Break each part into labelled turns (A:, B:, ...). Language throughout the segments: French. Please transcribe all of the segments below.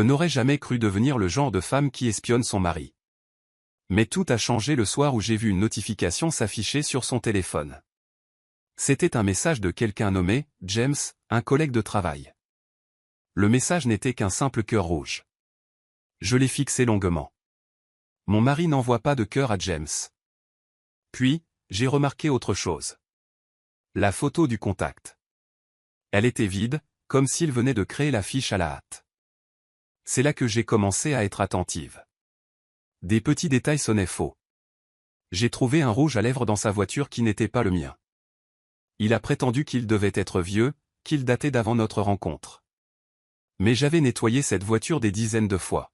A: n'aurait jamais cru devenir le genre de femme qui espionne son mari. Mais tout a changé le soir où j'ai vu une notification s'afficher sur son téléphone. C'était un message de quelqu'un nommé James, un collègue de travail. Le message n'était qu'un simple cœur rouge. Je l'ai fixé longuement. Mon mari n'envoie pas de cœur à James. Puis, j'ai remarqué autre chose. La photo du contact. Elle était vide, comme s'il venait de créer la fiche à la hâte. C'est là que j'ai commencé à être attentive. Des petits détails sonnaient faux. J'ai trouvé un rouge à lèvres dans sa voiture qui n'était pas le mien. Il a prétendu qu'il devait être vieux, qu'il datait d'avant notre rencontre. Mais j'avais nettoyé cette voiture des dizaines de fois.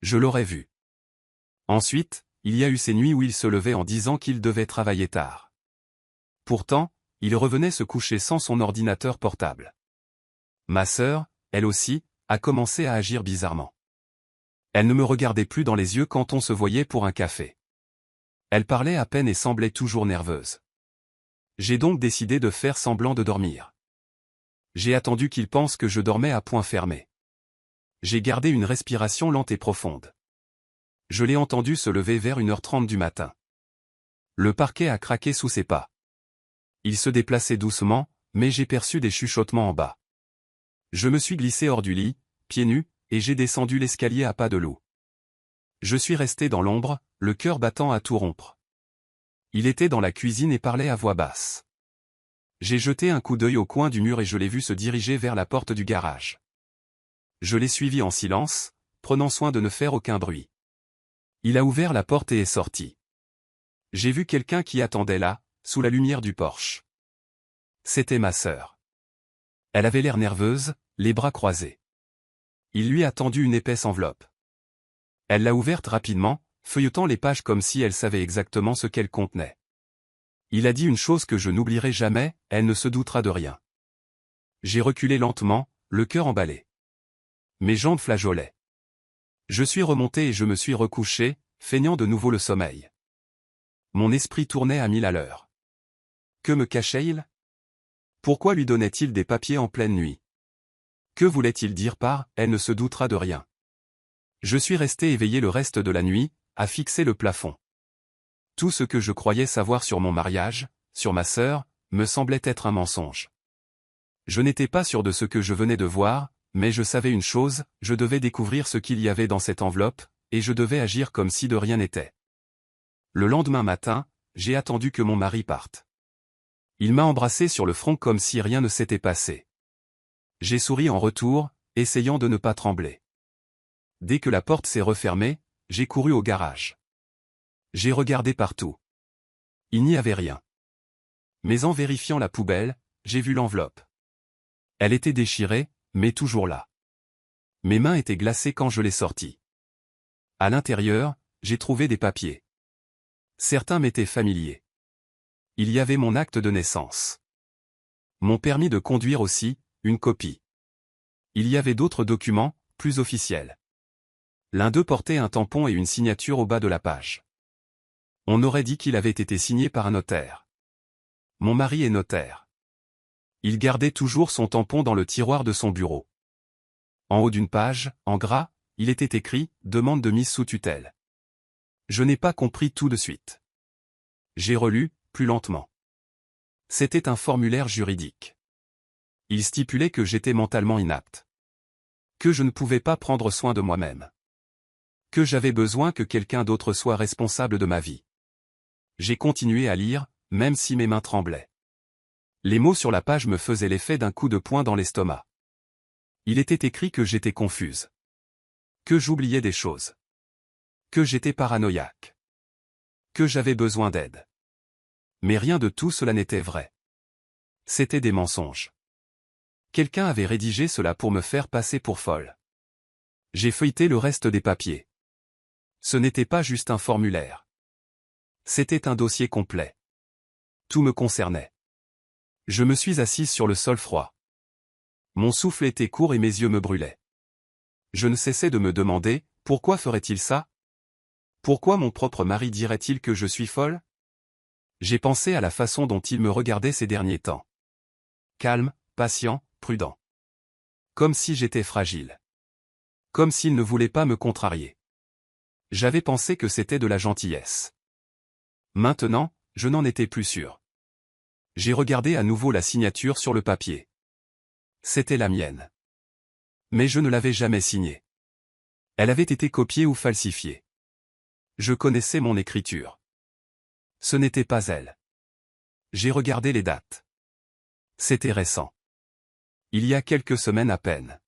A: Je l'aurais vu. Ensuite, il y a eu ces nuits où il se levait en disant qu'il devait travailler tard. Pourtant, il revenait se coucher sans son ordinateur portable. Ma sœur, elle aussi, a commencé à agir bizarrement. Elle ne me regardait plus dans les yeux quand on se voyait pour un café. Elle parlait à peine et semblait toujours nerveuse. J'ai donc décidé de faire semblant de dormir. J'ai attendu qu'il pense que je dormais à poings fermés. J'ai gardé une respiration lente et profonde. Je l'ai entendu se lever vers 1h30 du matin. Le parquet a craqué sous ses pas. Il se déplaçait doucement, mais j'ai perçu des chuchotements en bas. Je me suis glissé hors du lit, pieds nus, et j'ai descendu l'escalier à pas de loup. Je suis resté dans l'ombre, le cœur battant à tout rompre. Il était dans la cuisine et parlait à voix basse. J'ai jeté un coup d'œil au coin du mur et je l'ai vu se diriger vers la porte du garage. Je l'ai suivi en silence, prenant soin de ne faire aucun bruit. Il a ouvert la porte et est sorti. J'ai vu quelqu'un qui attendait là, sous la lumière du porche. C'était ma sœur. Elle avait l'air nerveuse, les bras croisés. Il lui a tendu une épaisse enveloppe. Elle l'a ouverte rapidement, feuilletant les pages comme si elle savait exactement ce qu'elle contenait. Il a dit une chose que je n'oublierai jamais, elle ne se doutera de rien. J'ai reculé lentement, le cœur emballé. Mes jambes flageolaient. Je suis remonté et je me suis recouché, feignant de nouveau le sommeil. Mon esprit tournait à 1000 à l'heure. Que me cachait-il? Pourquoi lui donnait-il des papiers en pleine nuit? Que voulait-il dire par « elle ne se doutera de rien » ? Je suis resté éveillé le reste de la nuit, à fixer le plafond. Tout ce que je croyais savoir sur mon mariage, sur ma sœur, me semblait être un mensonge. Je n'étais pas sûr de ce que je venais de voir, mais je savais une chose, je devais découvrir ce qu'il y avait dans cette enveloppe, et je devais agir comme si de rien n'était. Le lendemain matin, j'ai attendu que mon mari parte. Il m'a embrassé sur le front comme si rien ne s'était passé. J'ai souri en retour, essayant de ne pas trembler. Dès que la porte s'est refermée, j'ai couru au garage. J'ai regardé partout. Il n'y avait rien. Mais en vérifiant la poubelle, j'ai vu l'enveloppe. Elle était déchirée, mais toujours là. Mes mains étaient glacées quand je l'ai sortie. À l'intérieur, j'ai trouvé des papiers. Certains m'étaient familiers. Il y avait mon acte de naissance. Mon permis de conduire aussi, une copie. Il y avait d'autres documents, plus officiels. L'un d'eux portait un tampon et une signature au bas de la page. On aurait dit qu'il avait été signé par un notaire. Mon mari est notaire. Il gardait toujours son tampon dans le tiroir de son bureau. En haut d'une page, en gras, il était écrit « Demande de mise sous tutelle ». Je n'ai pas compris tout de suite. J'ai relu, plus lentement. C'était un formulaire juridique. Il stipulait que j'étais mentalement inapte. Que je ne pouvais pas prendre soin de moi-même. Que j'avais besoin que quelqu'un d'autre soit responsable de ma vie. J'ai continué à lire, même si mes mains tremblaient. Les mots sur la page me faisaient l'effet d'un coup de poing dans l'estomac. Il était écrit que j'étais confuse. Que j'oubliais des choses. Que j'étais paranoïaque. Que j'avais besoin d'aide. Mais rien de tout cela n'était vrai. C'était des mensonges. Quelqu'un avait rédigé cela pour me faire passer pour folle. J'ai feuilleté le reste des papiers. Ce n'était pas juste un formulaire. C'était un dossier complet. Tout me concernait. Je me suis assise sur le sol froid. Mon souffle était court et mes yeux me brûlaient. Je ne cessais de me demander, pourquoi ferait-il ça? Pourquoi mon propre mari dirait-il que je suis folle? J'ai pensé à la façon dont il me regardait ces derniers temps. Calme, patient, prudent. Comme si j'étais fragile. Comme s'il ne voulait pas me contrarier. J'avais pensé que c'était de la gentillesse. Maintenant, je n'en étais plus sûr. J'ai regardé à nouveau la signature sur le papier. C'était la mienne. Mais je ne l'avais jamais signée. Elle avait été copiée ou falsifiée. Je connaissais mon écriture. Ce n'était pas elle. J'ai regardé les dates. C'était récent. Il y a quelques semaines à peine.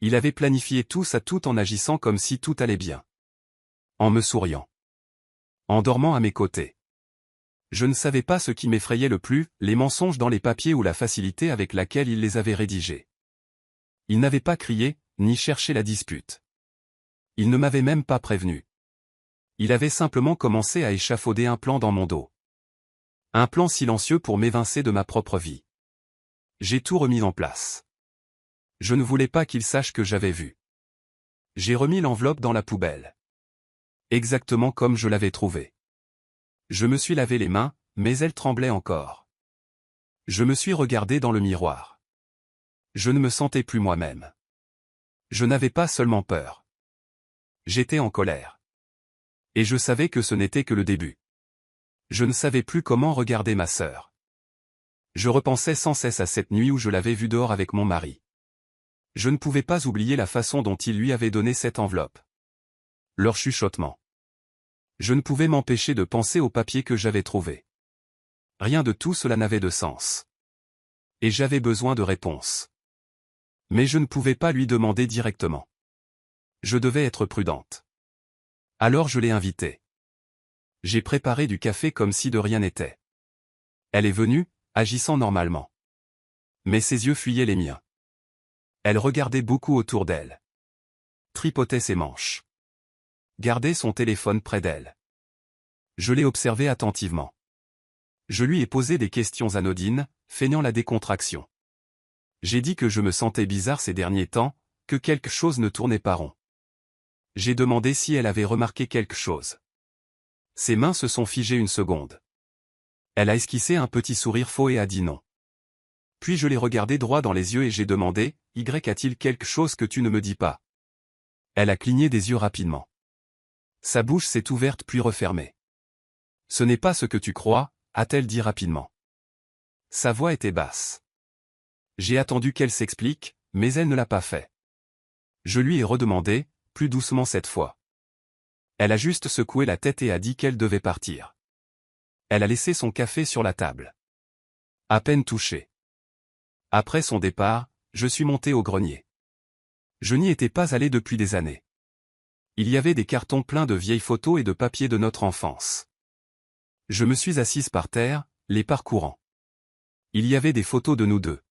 A: Il avait planifié tout ça tout en agissant comme si tout allait bien. En me souriant. En dormant à mes côtés. Je ne savais pas ce qui m'effrayait le plus, les mensonges dans les papiers ou la facilité avec laquelle il les avait rédigés. Il n'avait pas crié, ni cherché la dispute. Il ne m'avait même pas prévenu. Il avait simplement commencé à échafauder un plan dans mon dos. Un plan silencieux pour m'évincer de ma propre vie. J'ai tout remis en place. Je ne voulais pas qu'il sache que j'avais vu. J'ai remis l'enveloppe dans la poubelle. Exactement comme je l'avais trouvée. Je me suis lavé les mains, mais elles tremblaient encore. Je me suis regardé dans le miroir. Je ne me sentais plus moi-même. Je n'avais pas seulement peur. J'étais en colère. Et je savais que ce n'était que le début. Je ne savais plus comment regarder ma sœur. Je repensais sans cesse à cette nuit où je l'avais vue dehors avec mon mari. Je ne pouvais pas oublier la façon dont il lui avait donné cette enveloppe. Leur chuchotement. Je ne pouvais m'empêcher de penser au papier que j'avais trouvé. Rien de tout cela n'avait de sens. Et j'avais besoin de réponses. Mais je ne pouvais pas lui demander directement. Je devais être prudente. Alors je l'ai invitée. J'ai préparé du café comme si de rien n'était. Elle est venue, agissant normalement. Mais ses yeux fuyaient les miens. Elle regardait beaucoup autour d'elle. Tripotait ses manches. Gardait son téléphone près d'elle. Je l'ai observée attentivement. Je lui ai posé des questions anodines, feignant la décontraction. J'ai dit que je me sentais bizarre ces derniers temps, que quelque chose ne tournait pas rond. J'ai demandé si elle avait remarqué quelque chose. Ses mains se sont figées une seconde. Elle a esquissé un petit sourire faux et a dit non. Puis je l'ai regardée droit dans les yeux et j'ai demandé, « Y a-t-il quelque chose que tu ne me dis pas ?» Elle a cligné des yeux rapidement. Sa bouche s'est ouverte puis refermée. « Ce n'est pas ce que tu crois », a-t-elle dit rapidement. Sa voix était basse. J'ai attendu qu'elle s'explique, mais elle ne l'a pas fait. Je lui ai redemandé, plus doucement cette fois. Elle a juste secoué la tête et a dit qu'elle devait partir. Elle a laissé son café sur la table. À peine touché. Après son départ, je suis monté au grenier. Je n'y étais pas allé depuis des années. Il y avait des cartons pleins de vieilles photos et de papiers de notre enfance. Je me suis assise par terre, les parcourant. Il y avait des photos de nous deux.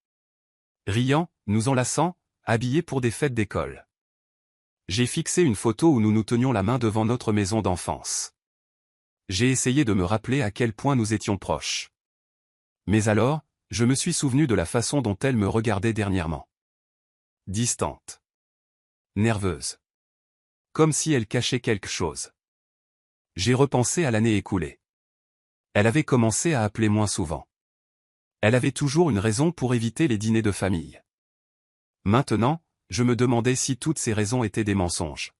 A: Riant, nous enlaçant, habillés pour des fêtes d'école. J'ai fixé une photo où nous nous tenions la main devant notre maison d'enfance. J'ai essayé de me rappeler à quel point nous étions proches. Mais alors, je me suis souvenu de la façon dont elle me regardait dernièrement. Distante. Nerveuse. Comme si elle cachait quelque chose. J'ai repensé à l'année écoulée. Elle avait commencé à appeler moins souvent. Elle avait toujours une raison pour éviter les dîners de famille. Maintenant, je me demandais si toutes ces raisons étaient des mensonges.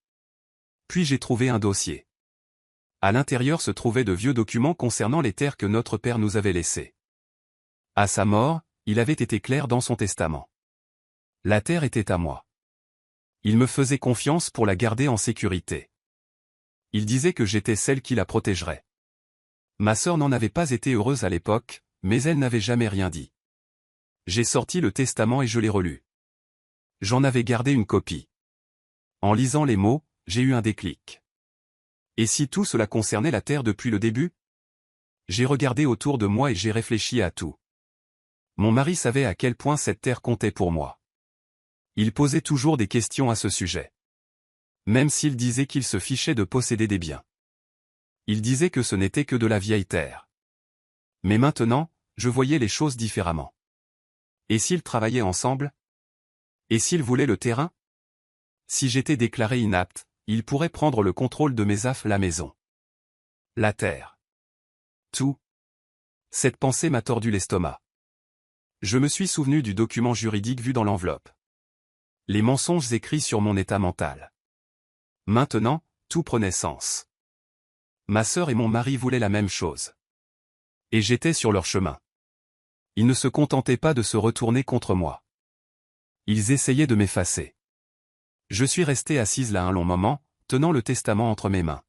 A: Puis j'ai trouvé un dossier. À l'intérieur se trouvaient de vieux documents concernant les terres que notre père nous avait laissées. À sa mort, il avait été clair dans son testament. La terre était à moi. Il me faisait confiance pour la garder en sécurité. Il disait que j'étais celle qui la protégerait. Ma sœur n'en avait pas été heureuse à l'époque, mais elle n'avait jamais rien dit. J'ai sorti le testament et je l'ai relu. J'en avais gardé une copie. En lisant les mots, j'ai eu un déclic. Et si tout cela concernait la terre depuis le début? J'ai regardé autour de moi et j'ai réfléchi à tout. Mon mari savait à quel point cette terre comptait pour moi. Il posait toujours des questions à ce sujet. Même s'il disait qu'il se fichait de posséder des biens. Il disait que ce n'était que de la vieille terre. Mais maintenant, je voyais les choses différemment. Et s'ils travaillaient ensemble? Et s'il voulait le terrain? Si j'étais déclaré inapte, il pourrait prendre le contrôle de mes affaires, la maison. La terre. Tout. Cette pensée m'a tordu l'estomac. Je me suis souvenu du document juridique vu dans l'enveloppe. Les mensonges écrits sur mon état mental. Maintenant, tout prenait sens. Ma sœur et mon mari voulaient la même chose. Et j'étais sur leur chemin. Ils ne se contentaient pas de se retourner contre moi. Ils essayaient de m'effacer. Je suis restée assise là un long moment, tenant le testament entre mes mains.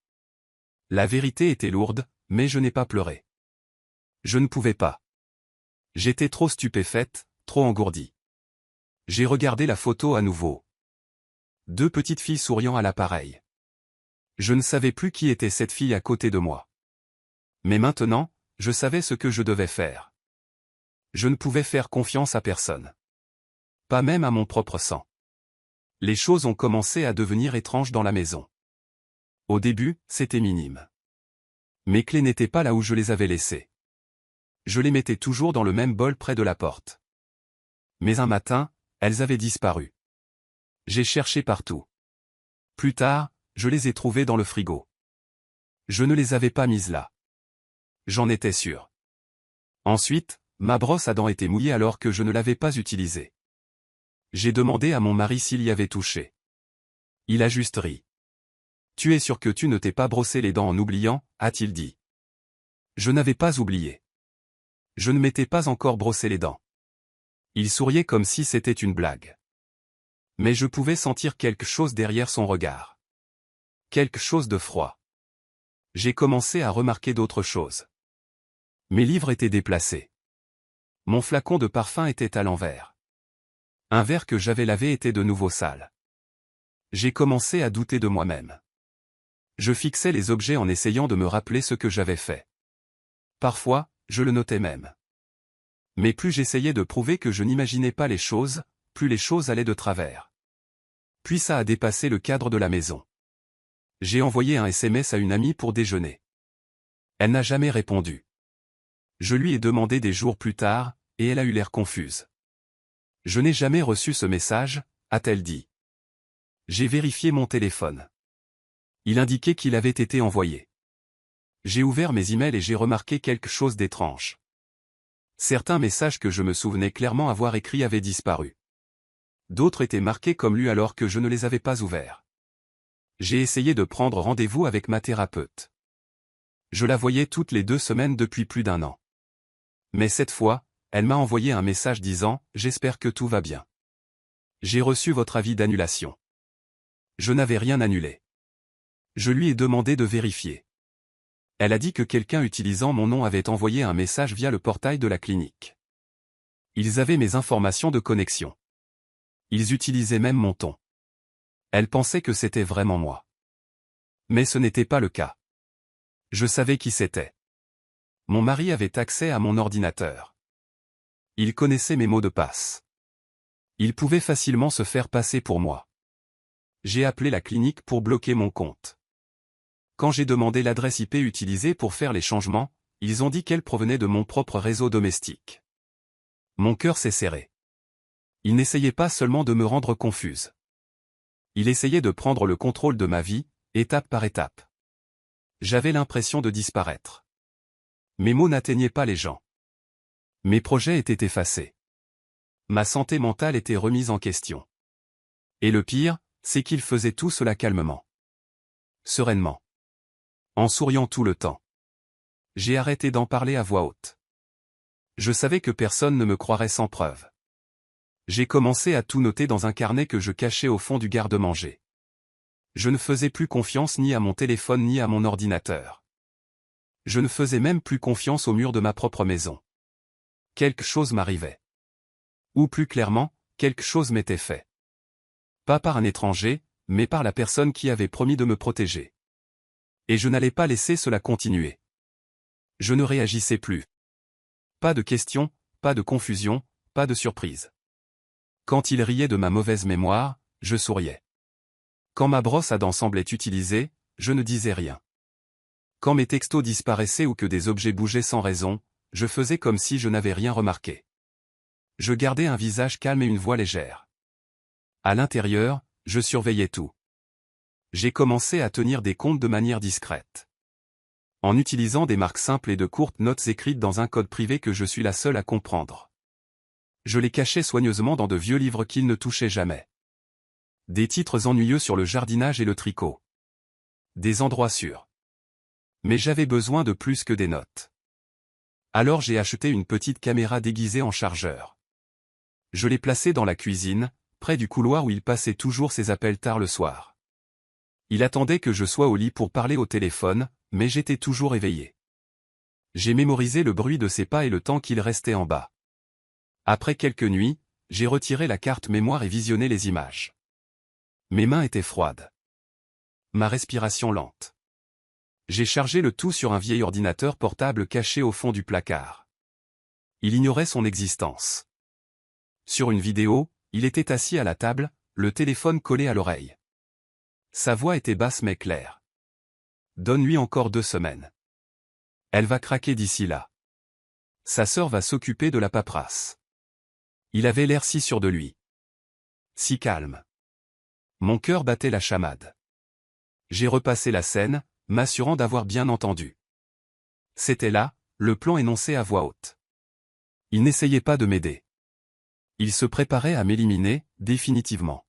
A: La vérité était lourde, mais je n'ai pas pleuré. Je ne pouvais pas. J'étais trop stupéfaite, trop engourdie. J'ai regardé la photo à nouveau. 2 petites filles souriant à l'appareil. Je ne savais plus qui était cette fille à côté de moi. Mais maintenant, je savais ce que je devais faire. Je ne pouvais faire confiance à personne. Pas même à mon propre sang. Les choses ont commencé à devenir étranges dans la maison. Au début, c'était minime. Mes clés n'étaient pas là où je les avais laissées. Je les mettais toujours dans le même bol près de la porte. Mais un matin, elles avaient disparu. J'ai cherché partout. Plus tard, je les ai trouvées dans le frigo. Je ne les avais pas mises là. J'en étais sûr. Ensuite, ma brosse à dents était mouillée alors que je ne l'avais pas utilisée. J'ai demandé à mon mari s'il y avait touché. Il a juste ri. « Tu es sûr que tu ne t'es pas brossé les dents en oubliant ?» a-t-il dit. Je n'avais pas oublié. Je ne m'étais pas encore brossé les dents. Il souriait comme si c'était une blague. Mais je pouvais sentir quelque chose derrière son regard. Quelque chose de froid. J'ai commencé à remarquer d'autres choses. Mes livres étaient déplacés. Mon flacon de parfum était à l'envers. Un verre que j'avais lavé était de nouveau sale. J'ai commencé à douter de moi-même. Je fixais les objets en essayant de me rappeler ce que j'avais fait. Parfois, je le notais même. Mais plus j'essayais de prouver que je n'imaginais pas les choses, plus les choses allaient de travers. Puis ça a dépassé le cadre de la maison. J'ai envoyé un SMS à une amie pour déjeuner. Elle n'a jamais répondu. Je lui ai demandé des jours plus tard, et elle a eu l'air confuse. « Je n'ai jamais reçu ce message », a-t-elle dit. J'ai vérifié mon téléphone. Il indiquait qu'il avait été envoyé. J'ai ouvert mes emails et j'ai remarqué quelque chose d'étrange. Certains messages que je me souvenais clairement avoir écrits avaient disparu. D'autres étaient marqués comme lus alors que je ne les avais pas ouverts. J'ai essayé de prendre rendez-vous avec ma thérapeute. Je la voyais toutes les 2 semaines depuis plus d'1 an. Mais cette fois, elle m'a envoyé un message disant « J'espère que tout va bien. J'ai reçu votre avis d'annulation. » Je n'avais rien annulé. Je lui ai demandé de vérifier. Elle a dit que quelqu'un utilisant mon nom avait envoyé un message via le portail de la clinique. Ils avaient mes informations de connexion. Ils utilisaient même mon ton. Elle pensait que c'était vraiment moi. Mais ce n'était pas le cas. Je savais qui c'était. Mon mari avait accès à mon ordinateur. Il connaissait mes mots de passe. Il pouvait facilement se faire passer pour moi. J'ai appelé la clinique pour bloquer mon compte. Quand j'ai demandé l'adresse IP utilisée pour faire les changements, ils ont dit qu'elle provenait de mon propre réseau domestique. Mon cœur s'est serré. Il n'essayait pas seulement de me rendre confuse. Il essayait de prendre le contrôle de ma vie, étape par étape. J'avais l'impression de disparaître. Mes mots n'atteignaient pas les gens. Mes projets étaient effacés. Ma santé mentale était remise en question. Et le pire, c'est qu'il faisait tout cela calmement. Sereinement. En souriant tout le temps. J'ai arrêté d'en parler à voix haute. Je savais que personne ne me croirait sans preuve. J'ai commencé à tout noter dans un carnet que je cachais au fond du garde-manger. Je ne faisais plus confiance ni à mon téléphone ni à mon ordinateur. Je ne faisais même plus confiance au mur de ma propre maison. Quelque chose m'arrivait. Ou plus clairement, quelque chose m'était fait. Pas par un étranger, mais par la personne qui avait promis de me protéger. Et je n'allais pas laisser cela continuer. Je ne réagissais plus. Pas de questions, pas de confusion, pas de surprise. Quand il riait de ma mauvaise mémoire, je souriais. Quand ma brosse à dents semblait utilisée, je ne disais rien. Quand mes textos disparaissaient ou que des objets bougeaient sans raison, je faisais comme si je n'avais rien remarqué. Je gardais un visage calme et une voix légère. À l'intérieur, je surveillais tout. J'ai commencé à tenir des comptes de manière discrète. En utilisant des marques simples et de courtes notes écrites dans un code privé que je suis la seule à comprendre. Je les cachais soigneusement dans de vieux livres qu'ils ne touchaient jamais. Des titres ennuyeux sur le jardinage et le tricot. Des endroits sûrs. Mais j'avais besoin de plus que des notes. Alors j'ai acheté une petite caméra déguisée en chargeur. Je l'ai placée dans la cuisine, près du couloir où il passait toujours ses appels tard le soir. Il attendait que je sois au lit pour parler au téléphone, mais j'étais toujours éveillé. J'ai mémorisé le bruit de ses pas et le temps qu'il restait en bas. Après quelques nuits, j'ai retiré la carte mémoire et visionné les images. Mes mains étaient froides. Ma respiration lente. J'ai chargé le tout sur un vieil ordinateur portable caché au fond du placard. Il ignorait son existence. Sur une vidéo, il était assis à la table, le téléphone collé à l'oreille. Sa voix était basse mais claire. Donne-lui encore 2 semaines. Elle va craquer d'ici là. Sa sœur va s'occuper de la paperasse. Il avait l'air si sûr de lui. Si calme. Mon cœur battait la chamade. J'ai repassé la scène, m'assurant d'avoir bien entendu. C'était là, le plan énoncé à voix haute. Il n'essayait pas de m'aider. Il se préparait à m'éliminer, définitivement.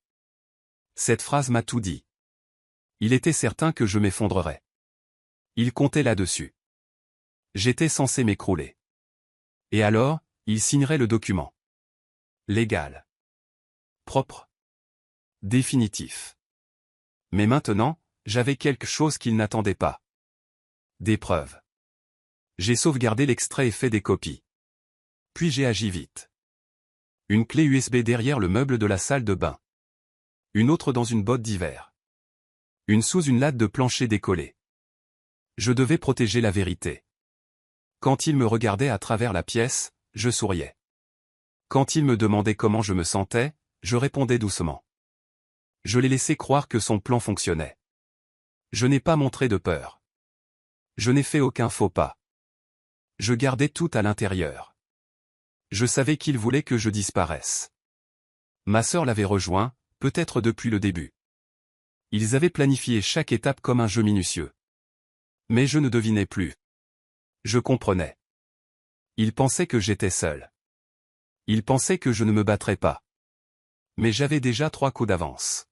A: Cette phrase m'a tout dit. Il était certain que je m'effondrerais. Il comptait là-dessus. J'étais censé m'écrouler. Et alors, il signerait le document. Légal. Propre. Définitif. Mais maintenant, j'avais quelque chose qu'il n'attendait pas. Des preuves. J'ai sauvegardé l'extrait et fait des copies. Puis j'ai agi vite. Une clé USB derrière le meuble de la salle de bain. Une autre dans une botte d'hiver. Une sous une latte de plancher décollée. Je devais protéger la vérité. Quand il me regardait à travers la pièce, je souriais. Quand il me demandait comment je me sentais, je répondais doucement. Je l'ai laissé croire que son plan fonctionnait. Je n'ai pas montré de peur. Je n'ai fait aucun faux pas. Je gardais tout à l'intérieur. Je savais qu'il voulait que je disparaisse. Ma sœur l'avait rejoint, peut-être depuis le début. Ils avaient planifié chaque étape comme un jeu minutieux. Mais je ne devinais plus. Je comprenais. Ils pensaient que j'étais seul. Ils pensaient que je ne me battrais pas. Mais j'avais déjà 3 coups d'avance.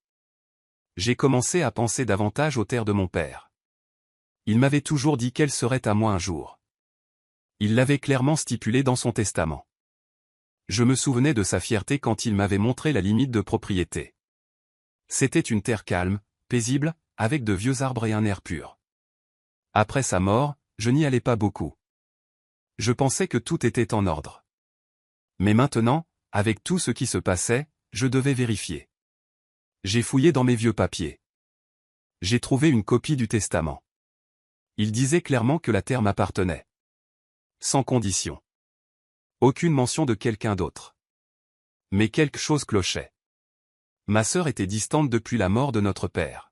A: J'ai commencé à penser davantage aux terres de mon père. Il m'avait toujours dit qu'elles seraient à moi un jour. Il l'avait clairement stipulé dans son testament. Je me souvenais de sa fierté quand il m'avait montré la limite de propriété. C'était une terre calme, paisible, avec de vieux arbres et un air pur. Après sa mort, je n'y allais pas beaucoup. Je pensais que tout était en ordre. Mais maintenant, avec tout ce qui se passait, je devais vérifier. J'ai fouillé dans mes vieux papiers. J'ai trouvé une copie du testament. Il disait clairement que la terre m'appartenait. Sans condition. Aucune mention de quelqu'un d'autre. Mais quelque chose clochait. Ma sœur était distante depuis la mort de notre père.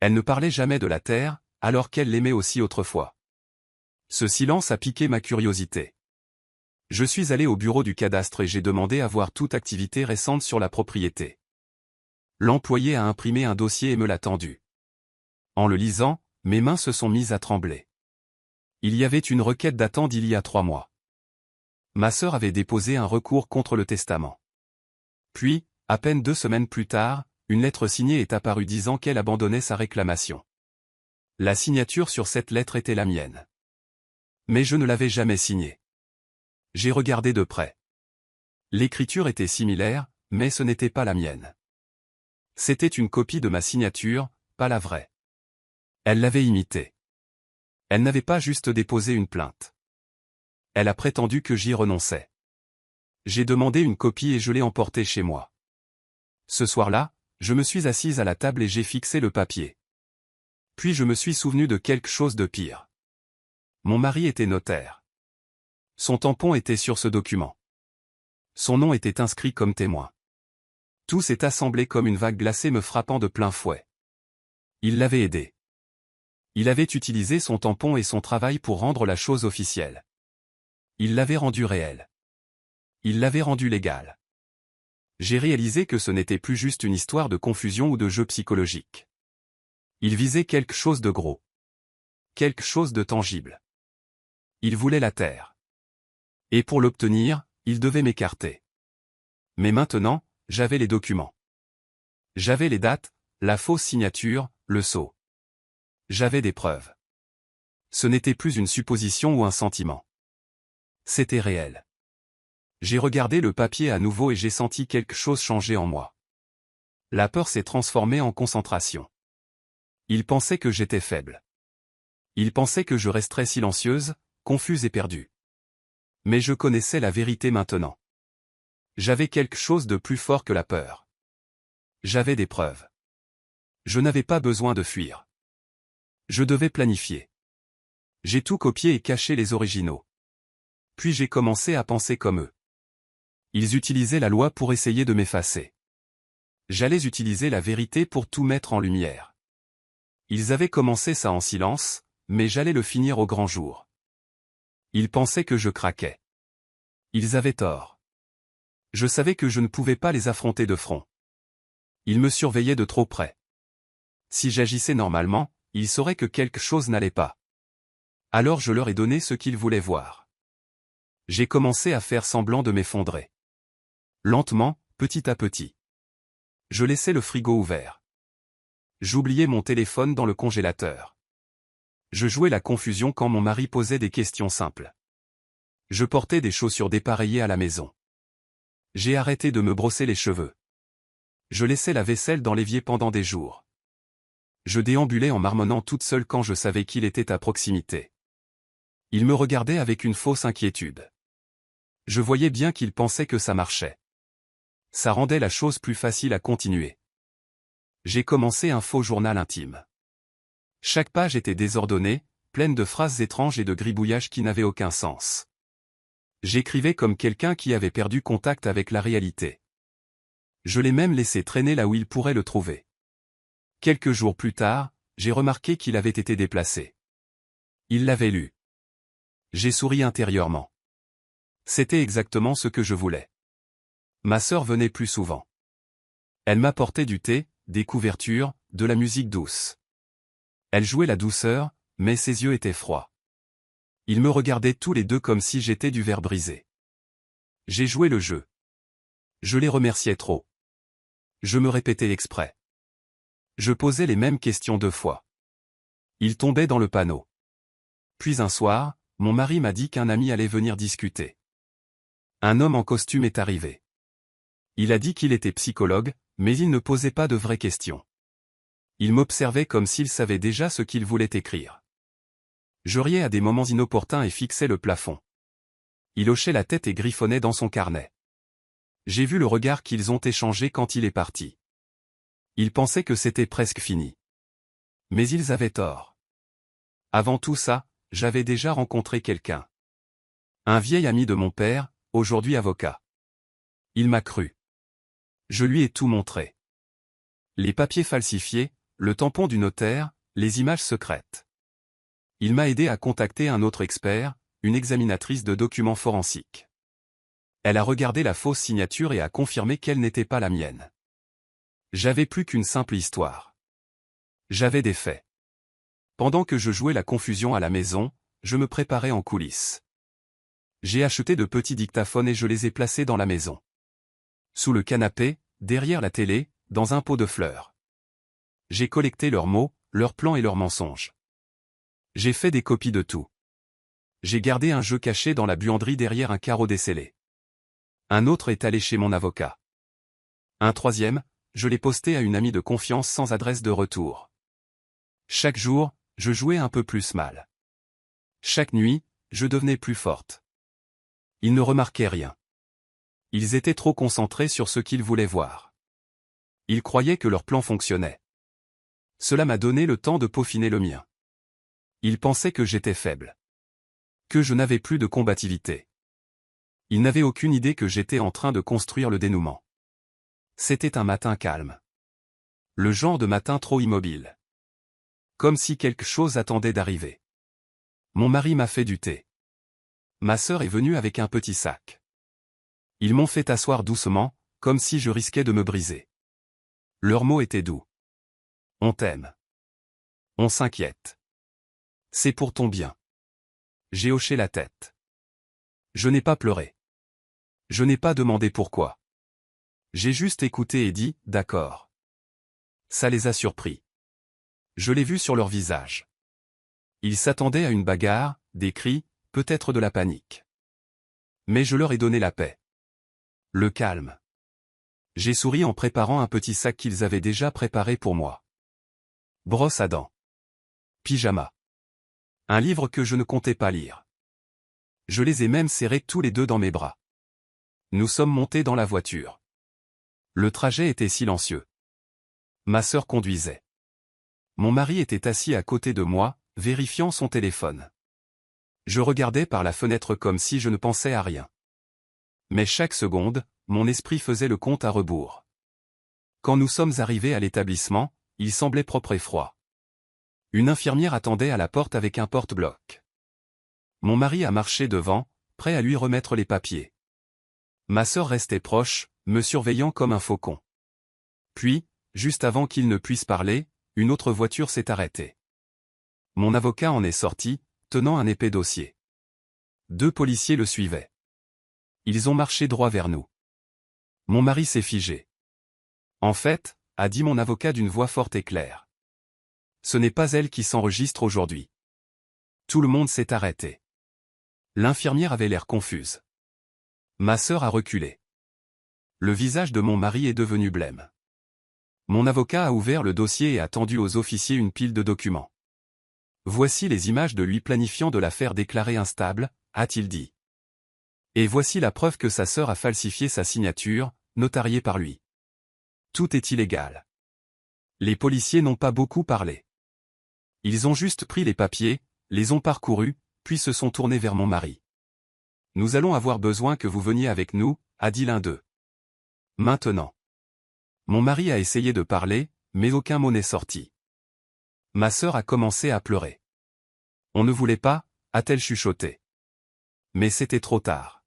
A: Elle ne parlait jamais de la terre, alors qu'elle l'aimait aussi autrefois. Ce silence a piqué ma curiosité. Je suis allé au bureau du cadastre et j'ai demandé à voir toute activité récente sur la propriété. L'employé a imprimé un dossier et me l'a tendu. En le lisant, mes mains se sont mises à trembler. Il y avait une requête datant d'il y a 3 mois. Ma sœur avait déposé un recours contre le testament. Puis, à peine 2 semaines plus tard, une lettre signée est apparue disant qu'elle abandonnait sa réclamation. La signature sur cette lettre était la mienne. Mais je ne l'avais jamais signée. J'ai regardé de près. L'écriture était similaire, mais ce n'était pas la mienne. C'était une copie de ma signature, pas la vraie. Elle l'avait imitée. Elle n'avait pas juste déposé une plainte. Elle a prétendu que j'y renonçais. J'ai demandé une copie et je l'ai emportée chez moi. Ce soir-là, je me suis assise à la table et j'ai fixé le papier. Puis je me suis souvenu de quelque chose de pire. Mon mari était notaire. Son tampon était sur ce document. Son nom était inscrit comme témoin. Tout s'est assemblé comme une vague glacée me frappant de plein fouet. Il l'avait aidé. Il avait utilisé son tampon et son travail pour rendre la chose officielle. Il l'avait rendue réelle. Il l'avait rendue légale. J'ai réalisé que ce n'était plus juste une histoire de confusion ou de jeu psychologique. Il visait quelque chose de gros. Quelque chose de tangible. Il voulait la terre. Et pour l'obtenir, il devait m'écarter. Mais maintenant, j'avais les documents. J'avais les dates, la fausse signature, le sceau. J'avais des preuves. Ce n'était plus une supposition ou un sentiment. C'était réel. J'ai regardé le papier à nouveau et j'ai senti quelque chose changer en moi. La peur s'est transformée en concentration. Il pensait que j'étais faible. Il pensait que je resterais silencieuse, confuse et perdue. Mais je connaissais la vérité maintenant. J'avais quelque chose de plus fort que la peur. J'avais des preuves. Je n'avais pas besoin de fuir. Je devais planifier. J'ai tout copié et caché les originaux. Puis j'ai commencé à penser comme eux. Ils utilisaient la loi pour essayer de m'effacer. J'allais utiliser la vérité pour tout mettre en lumière. Ils avaient commencé ça en silence, mais j'allais le finir au grand jour. Ils pensaient que je craquais. Ils avaient tort. Je savais que je ne pouvais pas les affronter de front. Ils me surveillaient de trop près. Si j'agissais normalement, ils sauraient que quelque chose n'allait pas. Alors je leur ai donné ce qu'ils voulaient voir. J'ai commencé à faire semblant de m'effondrer. Lentement, petit à petit. Je laissais le frigo ouvert. J'oubliais mon téléphone dans le congélateur. Je jouais la confusion quand mon mari posait des questions simples. Je portais des chaussures dépareillées à la maison. J'ai arrêté de me brosser les cheveux. Je laissais la vaisselle dans l'évier pendant des jours. Je déambulais en marmonnant toute seule quand je savais qu'il était à proximité. Il me regardait avec une fausse inquiétude. Je voyais bien qu'il pensait que ça marchait. Ça rendait la chose plus facile à continuer. J'ai commencé un faux journal intime. Chaque page était désordonnée, pleine de phrases étranges et de gribouillages qui n'avaient aucun sens. J'écrivais comme quelqu'un qui avait perdu contact avec la réalité. Je l'ai même laissé traîner là où il pourrait le trouver. Quelques jours plus tard, j'ai remarqué qu'il avait été déplacé. Il l'avait lu. J'ai souri intérieurement. C'était exactement ce que je voulais. Ma sœur venait plus souvent. Elle m'apportait du thé, des couvertures, de la musique douce. Elle jouait la douceur, mais ses yeux étaient froids. Ils me regardaient tous les deux comme si j'étais du verre brisé. J'ai joué le jeu. Je les remerciais trop. Je me répétais exprès. Je posais les mêmes questions 2 fois. Ils tombaient dans le panneau. Puis un soir, mon mari m'a dit qu'un ami allait venir discuter. Un homme en costume est arrivé. Il a dit qu'il était psychologue, mais il ne posait pas de vraies questions. Il m'observait comme s'il savait déjà ce qu'il voulait écrire. Je riais à des moments inopportuns et fixais le plafond. Il hochait la tête et griffonnait dans son carnet. J'ai vu le regard qu'ils ont échangé quand il est parti. Ils pensaient que c'était presque fini. Mais ils avaient tort. Avant tout ça, j'avais déjà rencontré quelqu'un. Un vieil ami de mon père, aujourd'hui avocat. Il m'a cru. Je lui ai tout montré. Les papiers falsifiés, le tampon du notaire, les images secrètes. Il m'a aidé à contacter un autre expert, une examinatrice de documents forensiques. Elle a regardé la fausse signature et a confirmé qu'elle n'était pas la mienne. J'avais plus qu'une simple histoire. J'avais des faits. Pendant que je jouais la confusion à la maison, je me préparais en coulisses. J'ai acheté de petits dictaphones et je les ai placés dans la maison. Sous le canapé, derrière la télé, dans un pot de fleurs. J'ai collecté leurs mots, leurs plans et leurs mensonges. J'ai fait des copies de tout. J'ai gardé un jeu caché dans la buanderie derrière un carreau descellé. Un autre est allé chez mon avocat. Un troisième, je l'ai posté à une amie de confiance sans adresse de retour. Chaque jour, je jouais un peu plus mal. Chaque nuit, je devenais plus forte. Ils ne remarquaient rien. Ils étaient trop concentrés sur ce qu'ils voulaient voir. Ils croyaient que leur plan fonctionnait. Cela m'a donné le temps de peaufiner le mien. Ils pensaient que j'étais faible. Que je n'avais plus de combativité. Ils n'avaient aucune idée que j'étais en train de construire le dénouement. C'était un matin calme. Le genre de matin trop immobile. Comme si quelque chose attendait d'arriver. Mon mari m'a fait du thé. Ma sœur est venue avec un petit sac. Ils m'ont fait asseoir doucement, comme si je risquais de me briser. Leurs mots étaient doux. On t'aime. On s'inquiète. C'est pour ton bien. J'ai hoché la tête. Je n'ai pas pleuré. Je n'ai pas demandé pourquoi. J'ai juste écouté et dit, d'accord. Ça les a surpris. Je l'ai vu sur leur visage. Ils s'attendaient à une bagarre, des cris, peut-être de la panique. Mais je leur ai donné la paix. Le calme. J'ai souri en préparant un petit sac qu'ils avaient déjà préparé pour moi. Brosse à dents. Pyjama. Un livre que je ne comptais pas lire. Je les ai même serrés tous les deux dans mes bras. Nous sommes montés dans la voiture. Le trajet était silencieux. Ma sœur conduisait. Mon mari était assis à côté de moi, vérifiant son téléphone. Je regardais par la fenêtre comme si je ne pensais à rien. Mais chaque seconde, mon esprit faisait le compte à rebours. Quand nous sommes arrivés à l'établissement, il semblait propre et froid. Une infirmière attendait à la porte avec un porte-bloc. Mon mari a marché devant, prêt à lui remettre les papiers. Ma sœur restait proche, me surveillant comme un faucon. Puis, juste avant qu'il ne puisse parler, une autre voiture s'est arrêtée. Mon avocat en est sorti, tenant un épais dossier. 2 policiers le suivaient. Ils ont marché droit vers nous. Mon mari s'est figé. En fait, a dit mon avocat d'une voix forte et claire. Ce n'est pas elle qui s'enregistre aujourd'hui. Tout le monde s'est arrêté. L'infirmière avait l'air confuse. Ma sœur a reculé. Le visage de mon mari est devenu blême. Mon avocat a ouvert le dossier et a tendu aux officiers une pile de documents. Voici les images de lui planifiant de l'affaire déclarée instable, a-t-il dit. Et voici la preuve que sa sœur a falsifié sa signature, notariée par lui. Tout est illégal. Les policiers n'ont pas beaucoup parlé. Ils ont juste pris les papiers, les ont parcourus, puis se sont tournés vers mon mari. Nous allons avoir besoin que vous veniez avec nous, a dit l'un d'eux. Maintenant. Mon mari a essayé de parler, mais aucun mot n'est sorti. Ma sœur a commencé à pleurer. On ne voulait pas, a-t-elle chuchoté. Mais c'était trop tard.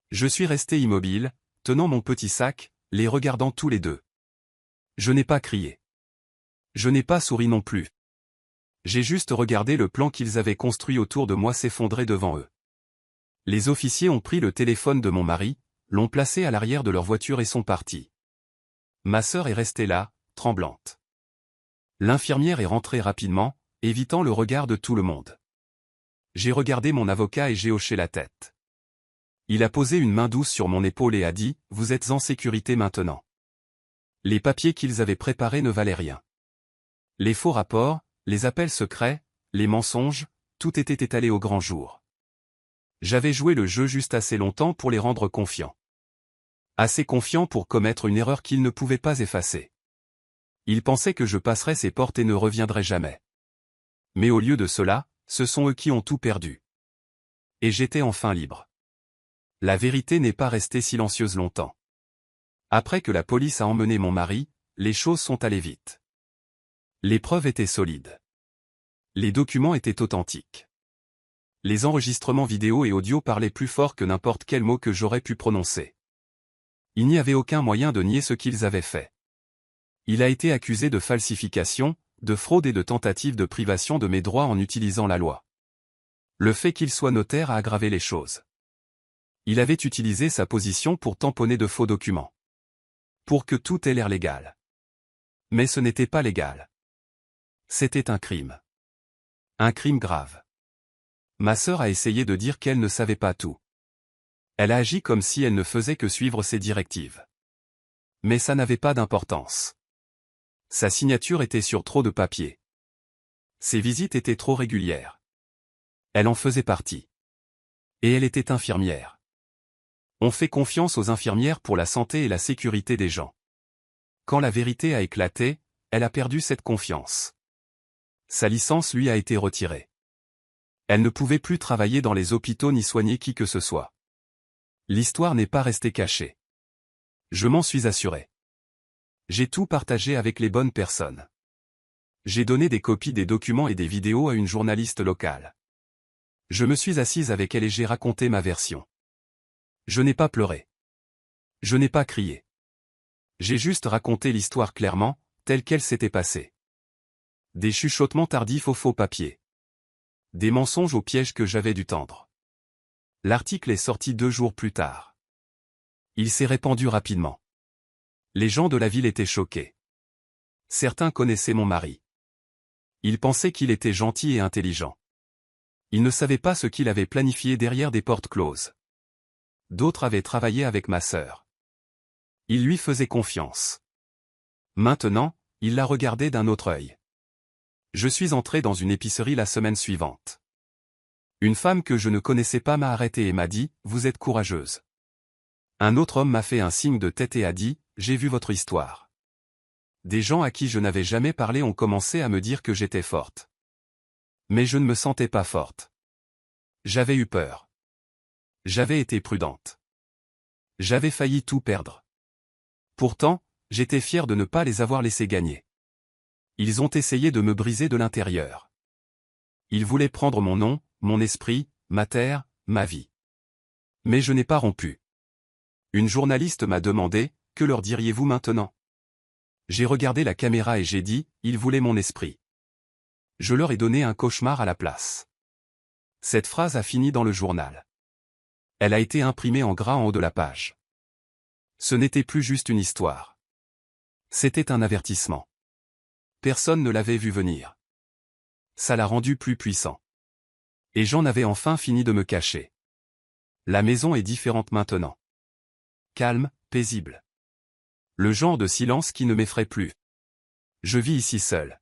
A: Je suis resté immobile, tenant mon petit sac, les regardant tous les deux. Je n'ai pas crié. Je n'ai pas souri non plus. J'ai juste regardé le plan qu'ils avaient construit autour de moi s'effondrer devant eux. Les officiers ont pris le téléphone de mon mari, l'ont placé à l'arrière de leur voiture et sont partis. Ma sœur est restée là, tremblante. L'infirmière est rentrée rapidement, évitant le regard de tout le monde. J'ai regardé mon avocat et j'ai hoché la tête. Il a posé une main douce sur mon épaule et a dit « Vous êtes en sécurité maintenant ». Les papiers qu'ils avaient préparés ne valaient rien. Les faux rapports, les appels secrets, les mensonges, tout était étalé au grand jour. J'avais joué le jeu juste assez longtemps pour les rendre confiants. Assez confiants pour commettre une erreur qu'ils ne pouvaient pas effacer. Ils pensaient que je passerais ces portes et ne reviendrais jamais. Mais au lieu de cela, ce sont eux qui ont tout perdu. Et j'étais enfin libre. La vérité n'est pas restée silencieuse longtemps. Après que la police a emmené mon mari, les choses sont allées vite. Les preuves étaient solides. Les documents étaient authentiques. Les enregistrements vidéo et audio parlaient plus fort que n'importe quel mot que j'aurais pu prononcer. Il n'y avait aucun moyen de nier ce qu'ils avaient fait. Il a été accusé de falsification, de fraude et de tentative de privation de mes droits en utilisant la loi. Le fait qu'il soit notaire a aggravé les choses. Il avait utilisé sa position pour tamponner de faux documents. Pour que tout ait l'air légal. Mais ce n'était pas légal. C'était un crime. Un crime grave. Ma sœur a essayé de dire qu'elle ne savait pas tout. Elle a agi comme si elle ne faisait que suivre ses directives. Mais ça n'avait pas d'importance. Sa signature était sur trop de papier. Ses visites étaient trop régulières. Elle en faisait partie. Et elle était infirmière. On fait confiance aux infirmières pour la santé et la sécurité des gens. Quand la vérité a éclaté, elle a perdu cette confiance. Sa licence lui a été retirée. Elle ne pouvait plus travailler dans les hôpitaux ni soigner qui que ce soit. L'histoire n'est pas restée cachée. Je m'en suis assuré. J'ai tout partagé avec les bonnes personnes. J'ai donné des copies des documents et des vidéos à une journaliste locale. Je me suis assise avec elle et j'ai raconté ma version. Je n'ai pas pleuré. Je n'ai pas crié. J'ai juste raconté l'histoire clairement, telle qu'elle s'était passée. Des chuchotements tardifs aux faux papiers. Des mensonges au piège que j'avais dû tendre. L'article est sorti 2 jours plus tard. Il s'est répandu rapidement. Les gens de la ville étaient choqués. Certains connaissaient mon mari. Ils pensaient qu'il était gentil et intelligent. Ils ne savaient pas ce qu'il avait planifié derrière des portes closes. D'autres avaient travaillé avec ma sœur. Ils lui faisaient confiance. Maintenant, ils la regardaient d'un autre œil. Je suis entré dans une épicerie la semaine suivante. Une femme que je ne connaissais pas m'a arrêté et m'a dit « Vous êtes courageuse ». Un autre homme m'a fait un signe de tête et a dit « J'ai vu votre histoire ». Des gens à qui je n'avais jamais parlé ont commencé à me dire que j'étais forte. Mais je ne me sentais pas forte. J'avais eu peur. J'avais été prudente. J'avais failli tout perdre. Pourtant, j'étais fier de ne pas les avoir laissés gagner. Ils ont essayé de me briser de l'intérieur. Ils voulaient prendre mon nom, mon esprit, ma terre, ma vie. Mais je n'ai pas rompu. Une journaliste m'a demandé « Que leur diriez-vous maintenant ?» J'ai regardé la caméra et j'ai dit « Ils voulaient mon esprit. » Je leur ai donné un cauchemar à la place. Cette phrase a fini dans le journal. Elle a été imprimée en gras en haut de la page. Ce n'était plus juste une histoire. C'était un avertissement. Personne ne l'avait vu venir. Ça l'a rendu plus puissant. Et j'en avais enfin fini de me cacher. La maison est différente maintenant. Calme, paisible. Le genre de silence qui ne m'effraie plus. Je vis ici seul.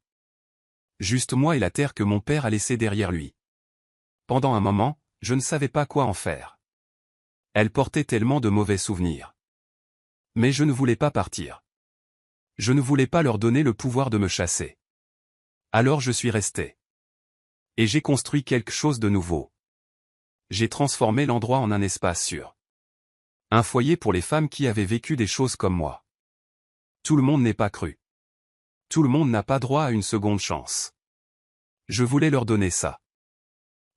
A: Juste moi et la terre que mon père a laissée derrière lui. Pendant un moment, je ne savais pas quoi en faire. Elle portait tellement de mauvais souvenirs. Mais je ne voulais pas partir. Je ne voulais pas leur donner le pouvoir de me chasser. Alors je suis resté. Et j'ai construit quelque chose de nouveau. J'ai transformé l'endroit en un espace sûr. Un foyer pour les femmes qui avaient vécu des choses comme moi. Tout le monde n'est pas cru. Tout le monde n'a pas droit à une seconde chance. Je voulais leur donner ça.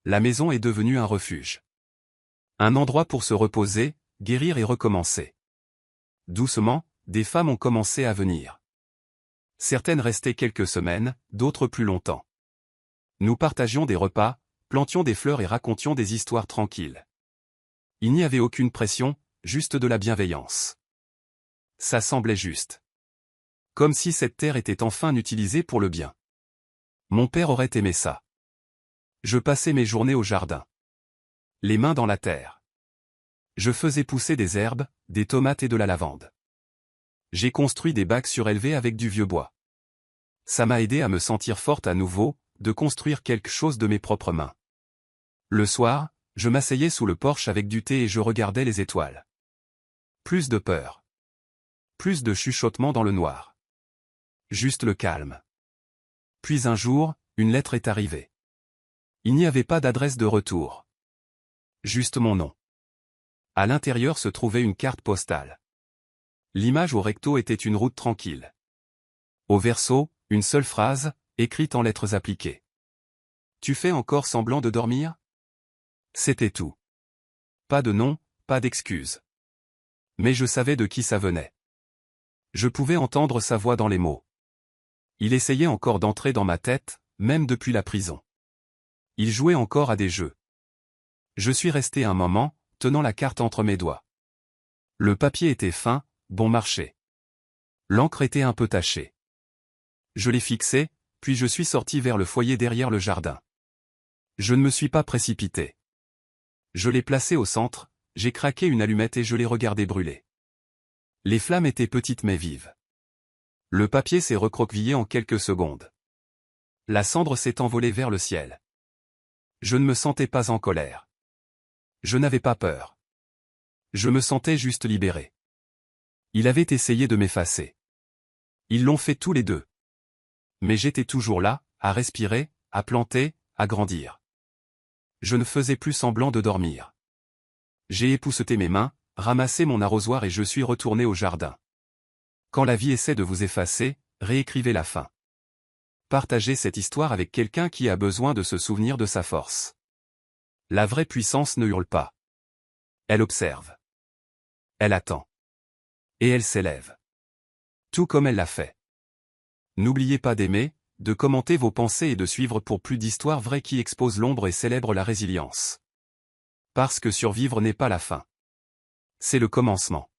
A: La maison est devenue un refuge. Un endroit pour se reposer, guérir et recommencer. Doucement, des femmes ont commencé à venir. Certaines restaient quelques semaines, d'autres plus longtemps. Nous partagions des repas, plantions des fleurs et racontions des histoires tranquilles. Il n'y avait aucune pression, juste de la bienveillance. Ça semblait juste. Comme si cette terre était enfin utilisée pour le bien. Mon père aurait aimé ça. Je passais mes journées au jardin. Les mains dans la terre. Je faisais pousser des herbes, des tomates et de la lavande. J'ai construit des bacs surélevés avec du vieux bois. Ça m'a aidé à me sentir forte à nouveau, de construire quelque chose de mes propres mains. Le soir, je m'asseyais sous le porche avec du thé et je regardais les étoiles. Plus de peur. Plus de chuchotements dans le noir. Juste le calme. Puis un jour, une lettre est arrivée. Il n'y avait pas d'adresse de retour. Juste mon nom. À l'intérieur se trouvait une carte postale. L'image au recto était une route tranquille. Au verso, une seule phrase, écrite en lettres appliquées. Tu fais encore semblant de dormir? C'était tout. Pas de nom, pas d'excuse. Mais je savais de qui ça venait. Je pouvais entendre sa voix dans les mots. Il essayait encore d'entrer dans ma tête, même depuis la prison. Il jouait encore à des jeux. Je suis resté un moment, tenant la carte entre mes doigts. Le papier était fin, bon marché. L'encre était un peu tachée. Je l'ai fixé, puis je suis sorti vers le foyer derrière le jardin. Je ne me suis pas précipité. Je l'ai placé au centre, j'ai craqué une allumette et je l'ai regardé brûler. Les flammes étaient petites mais vives. Le papier s'est recroquevillé en quelques secondes. La cendre s'est envolée vers le ciel. Je ne me sentais pas en colère. Je n'avais pas peur. Je me sentais juste libéré. Il avait essayé de m'effacer. Ils l'ont fait tous les deux. Mais j'étais toujours là, à respirer, à planter, à grandir. Je ne faisais plus semblant de dormir. J'ai épousseté mes mains, ramassé mon arrosoir et je suis retourné au jardin. Quand la vie essaie de vous effacer, réécrivez la fin. Partagez cette histoire avec quelqu'un qui a besoin de se souvenir de sa force. La vraie puissance ne hurle pas. Elle observe. Elle attend. Et elle s'élève. Tout comme elle l'a fait. N'oubliez pas d'aimer, de commenter vos pensées et de suivre pour plus d'histoires vraies qui exposent l'ombre et célèbrent la résilience. Parce que survivre n'est pas la fin. C'est le commencement.